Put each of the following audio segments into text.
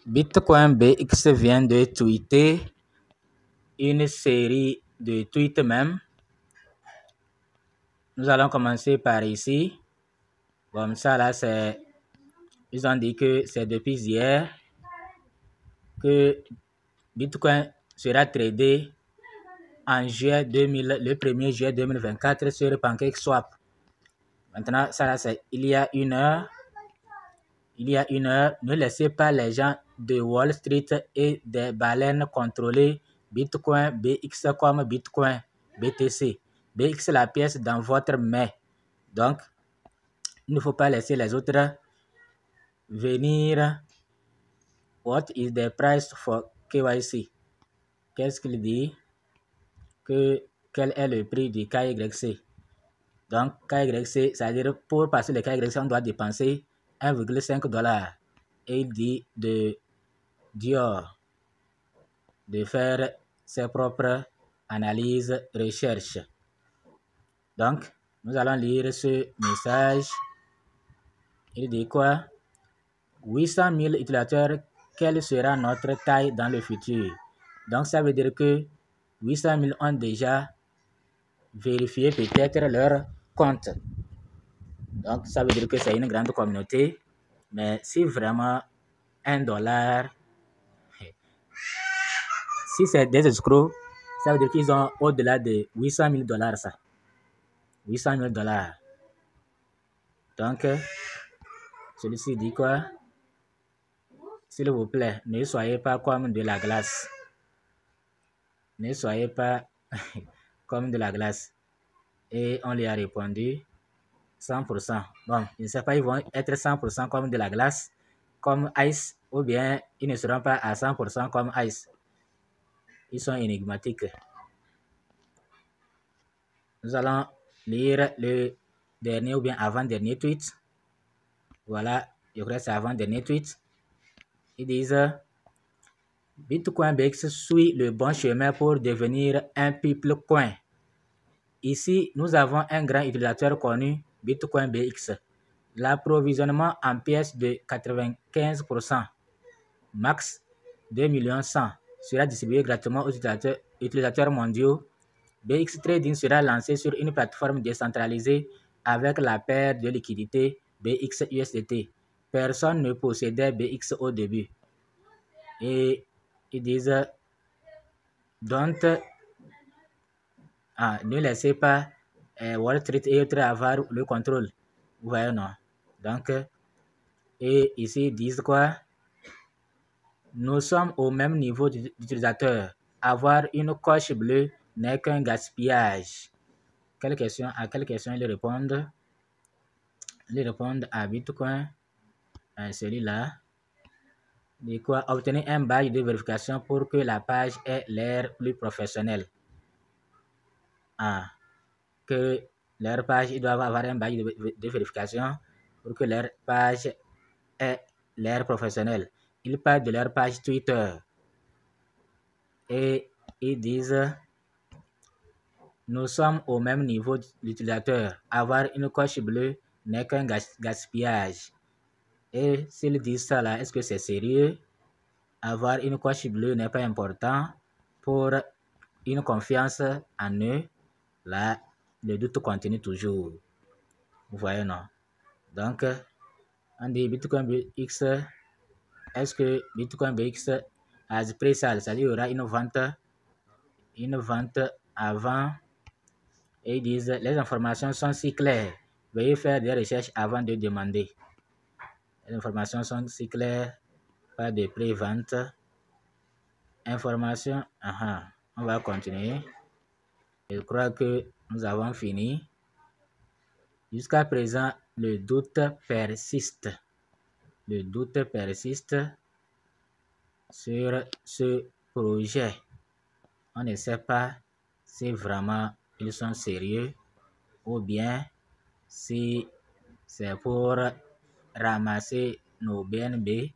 Bitcoin BX vient de tweeter une série de tweets même. Nous allons commencer par ici. Comme ça, là, ils ont dit que c'est depuis hier que Bitcoin sera tradé en juillet le 1er juillet 2024 sur PancakeSwap. Maintenant, ça, là, c'est il y a une heure. Ne laissez pas les gens de Wall Street et des baleines contrôler Bitcoin BX comme Bitcoin BTC. BX la pièce dans votre main. Donc, il ne faut pas laisser les autres venir. What is the price for KYC? Qu'est-ce qu'il dit? Quel est le prix du KYC? Donc, KYC, c'est-à-dire pour passer le KYC, on doit dépenser 1,5 $. Et il dit de Dior de faire ses propres analyses, recherches. Donc, nous allons lire ce message. Il dit quoi? 800 000 utilisateurs, quelle sera notre taille dans le futur? Donc, ça veut dire que 800 000 ont déjà vérifié peut-être leur compte. Donc, ça veut dire que c'est une grande communauté. Mais si vraiment $1, si c'est des escrocs, ça veut dire qu'ils ont au-delà de 800 000 $, ça. 800 000 $. Donc, celui-ci dit quoi? S'il vous plaît, ne soyez pas comme de la glace. Ne soyez pas comme de la glace. Et on lui a répondu 100%. Bon, je ne sais pas, ils vont être 100% comme de la glace, comme Ice, ou bien ils ne seront pas à 100% comme Ice. Ils sont énigmatiques. Nous allons lire le dernier ou bien avant-dernier tweet. Voilà, je crois que c'est avant-dernier tweet. Ils disent Bitcoin BX suit le bon chemin pour devenir un people coin. Ici, nous avons un grand utilisateur connu, Bitcoin BX. L'approvisionnement en pièces de 95%, max 2 100 000, sera distribué gratuitement aux utilisateurs mondiaux. BX Trading sera lancé sur une plateforme décentralisée avec la paire de liquidité BX USDT. Personne ne possédait BX au début. Et ils disent ne laissez pas Wall Street et autres avoir le contrôle. Vous voyez, non? Donc, et ici, ils disent quoi? Nous sommes au même niveau d'utilisateur. Avoir une coche bleue n'est qu'un gaspillage. À quelle question ils répondent? Ils répondent à Bitcoin, celui-là. De quoi? Obtenir un badge de vérification pour que la page ait l'air plus professionnelle. Que leur page, ils doivent avoir un badge de vérification pour que leur page ait l'air professionnelle. Ils parlent de leur page Twitter et ils disent nous sommes au même niveau d'utilisateur. Avoir une coche bleue n'est qu'un gaspillage. Et s'ils disent ça là, est-ce que c'est sérieux? Avoir une coche bleue n'est pas important pour une confiance en eux. Là, le doute continue toujours. Vous voyez, non? Donc, on dit Bitcoin BX, est-ce que Bitcoin BX a pris ça? C'est-à-dire qu'il y aura une vente avant. Et ils disent les informations sont si claires. Veuillez faire des recherches avant de demander. Les informations sont si claires, pas de pré-vente. Information, on va continuer. Je crois que nous avons fini. Jusqu'à présent, le doute persiste. Le doute persiste sur ce projet. On ne sait pas si vraiment ils sont sérieux ou bien si c'est pour ramasser nos BNB.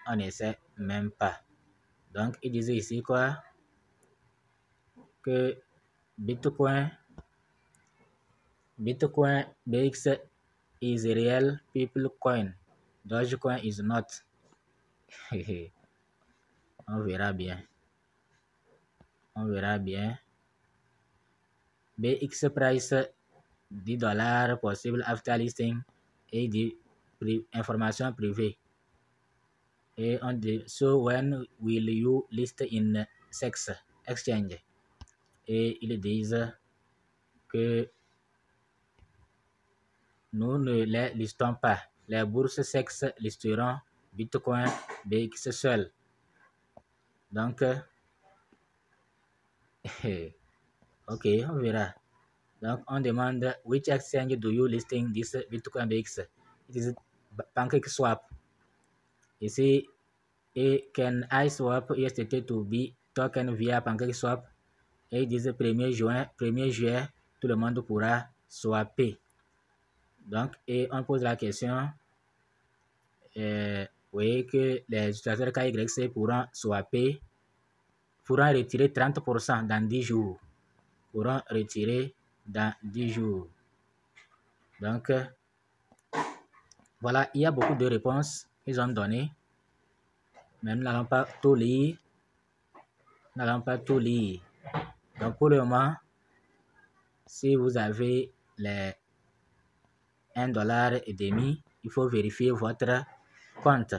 On ne sait même pas. Donc, il disait ici quoi? Que Bitcoin BX is a real people coin. Dogecoin is not. On verra bien. On verra bien. BX price $10 possible after listing et the information privée. Et on dit, so when will you list in sex exchange? Et ils disent que nous ne les listons pas. Les bourses sexe listeront Bitcoin BX seul. Donc, ok, on verra. Donc, on demande, which exchange do you listing this Bitcoin BX? It is PancakeSwap. Ici, et can I swap USDT to be token via PancakeSwap? Et ils disent 1er juillet, tout le monde pourra swapper. Donc, et on pose la question, vous voyez que les utilisateurs KYC pourront swapper, pourront retirer 30% dans 10 jours. Pourront retirer dans 10 jours. Donc, voilà, il y a beaucoup de réponses qu'ils ont données. Mais nous n'allons pas tout lire. Donc, pour le moment, si vous avez les $1,50, il faut vérifier votre compte.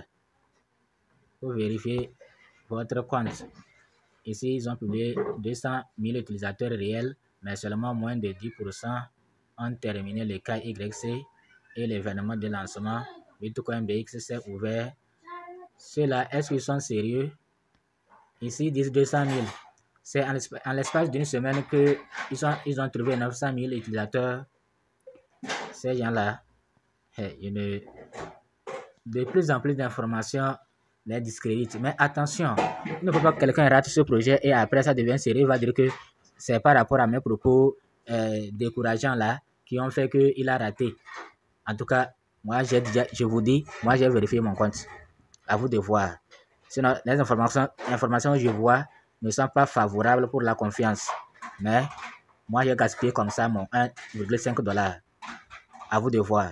Ici, ils ont publié 200 000 utilisateurs réels, mais seulement moins de 10% ont terminé le KYC et l'événement de lancement Bitcoin BX s'est ouvert. Ceux-là, est-ce qu'ils sont sérieux? Ici, ils disent 200 000. C'est en l'espace d'une semaine qu'ils ont trouvé 900 000 utilisateurs. Ces gens-là, de plus en plus d'informations les discréditent. Mais attention, il ne faut pas que quelqu'un rate ce projet et après ça devient sérieux. Il va dire que c'est par rapport à mes propos décourageants là qui ont fait qu'il a raté. En tout cas, moi, je vous dis, moi, j'ai vérifié mon compte. À vous de voir. Sinon, les informations que je vois ne sont pas favorables pour la confiance. Mais moi, j'ai gaspillé comme ça mon $1,5. À vous de voir.